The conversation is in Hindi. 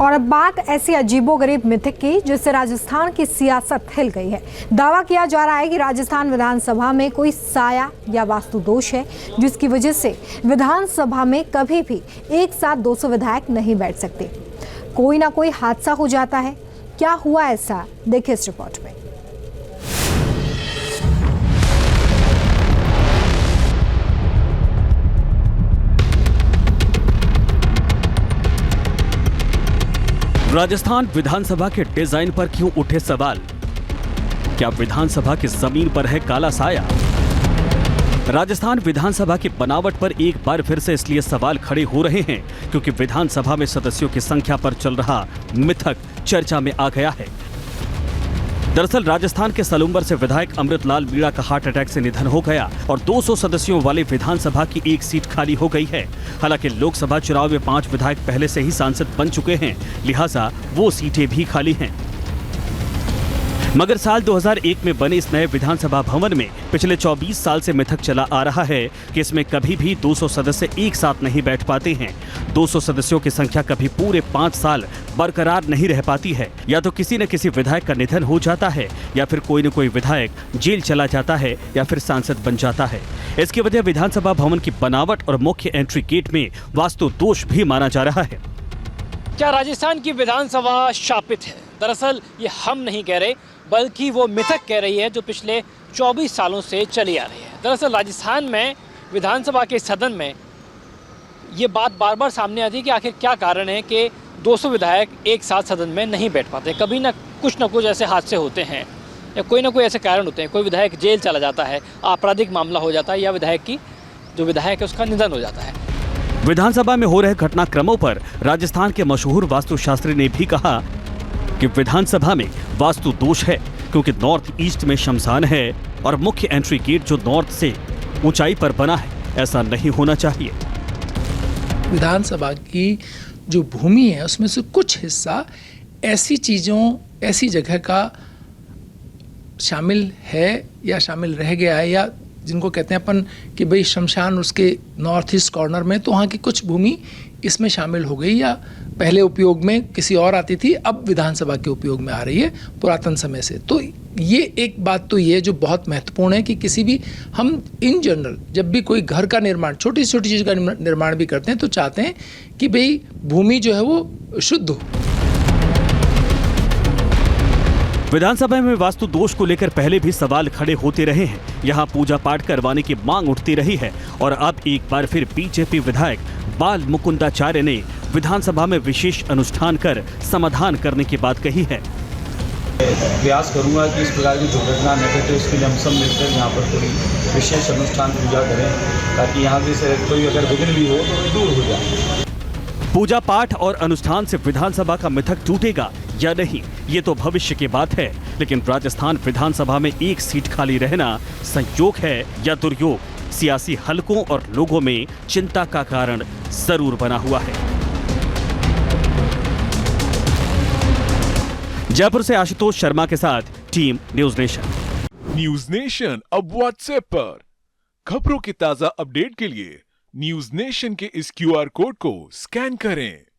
और अब बात ऐसी अजीबोगरीब मिथक की जिससे राजस्थान की सियासत हिल गई है। दावा किया जा रहा है कि राजस्थान विधानसभा में कोई साया या वास्तु दोष है जिसकी वजह से विधानसभा में कभी भी एक साथ 200 विधायक नहीं बैठ सकते। कोई ना कोई हादसा हो जाता है। क्या हुआ ऐसा, देखिए इस रिपोर्ट में। राजस्थान विधानसभा के डिजाइन पर क्यों उठे सवाल? क्या विधानसभा की जमीन पर है काला साया? राजस्थान विधानसभा की बनावट पर एक बार फिर से इसलिए सवाल खड़े हो रहे हैं क्योंकि विधानसभा में सदस्यों की संख्या पर चल रहा मिथक चर्चा में आ गया है। दरअसल राजस्थान के सलूम्बर से विधायक अमृतलाल मीणा का हार्ट अटैक से निधन हो गया और 200 सदस्यों वाले विधानसभा की एक सीट खाली हो गई है। हालांकि लोकसभा चुनाव में 5 विधायक पहले से ही सांसद बन चुके हैं, लिहाजा वो सीटें भी खाली हैं। मगर साल 2001 में बने इस नए विधानसभा भवन में पिछले 24 साल से मिथक चला आ रहा है कि इसमें कभी भी 200 सदस्य एक साथ नहीं बैठ पाते हैं। 200 सदस्यों की संख्या कभी पूरे 5 साल बरकरार नहीं रह पाती है। या तो किसी न किसी विधायक का निधन हो जाता है या फिर कोई न कोई विधायक जेल चला जाता है या फिर सांसद बन जाता है। इसकी वजह विधानसभा भवन की बनावट और मुख्य एंट्री गेट में वास्तु दोष भी माना जा रहा है। क्या राजस्थान की विधानसभा शापित है? दरअसल ये हम नहीं कह रहे, बल्कि वो मिथक कह रही है जो पिछले 24 सालों से चली आ रही है। दरअसल राजस्थान में विधानसभा के सदन में ये बात बार बार सामने आती है कि आखिर क्या कारण है कि 200 विधायक एक साथ सदन में नहीं बैठ पाते। कभी ना कुछ ऐसे हादसे होते हैं या कोई ना कोई ऐसे कारण होते हैं। कोई विधायक जेल चला जाता है, आपराधिक मामला हो जाता है या जो विधायक है उसका निधन हो जाता है। विधानसभा में हो रहे घटनाक्रमों पर राजस्थान के मशहूर वास्तुशास्त्री ने भी कहा कि विधानसभा में वास्तु दोष है क्योंकि नॉर्थ ईस्ट में शमशान है और मुख्य एंट्री गेट जो नॉर्थ से ऊंचाई पर बना है, ऐसा नहीं होना चाहिए। विधानसभा की जो भूमि है उसमें से कुछ हिस्सा ऐसी जगह का शामिल है या शामिल रह गया है, या जिनको कहते हैं अपन कि भाई शमशान उसके नॉर्थ ईस्ट कॉर्नर में, तो वहाँ की कुछ भूमि इसमें शामिल हो गई या पहले उपयोग में किसी और आती थी, अब विधानसभा के उपयोग में आ रही है पुरातन समय से। तो ये एक बात तो ये जो बहुत महत्वपूर्ण है कि किसी भी हम इन जनरल जब भी कोई घर का निर्माण, छोटी छोटी चीज़ का निर्माण भी करते हैं तो चाहते हैं कि भाई भूमि जो है वो शुद्ध हो। विधानसभा में वास्तु दोष को लेकर पहले भी सवाल खड़े होते रहे हैं। यहाँ पूजा पाठ करवाने की मांग उठती रही है और अब एक बार फिर बीजेपी विधायक बाल मुकुंदाचार्य ने विधानसभा में विशेष अनुष्ठान कर समाधान करने की बात कही है। प्रयास करूंगा कि इस प्रकार की दुर्घटना न घटे, इसके लिए हम सब मिलकर यहाँ पर कोई विशेष अनुष्ठान पूजा करें ताकि यहाँ से कोई अगर विघ्न भी हो तो दूर हो जाए। पूजा पाठ और अनुष्ठान से विधानसभा का मिथक टूटेगा या नहीं, ये तो भविष्य की बात है, लेकिन राजस्थान विधानसभा में एक सीट खाली रहना संयोग है या दुर्योग, सियासी हलकों और लोगों में चिंता का कारण जरूर बना हुआ है। जयपुर से आशुतोष शर्मा के साथ team news nation. News nation अब व्हाट्सएप पर खबरों की ताजा अपडेट के लिए न्यूज नेशन के इस QR कोड को स्कैन करें।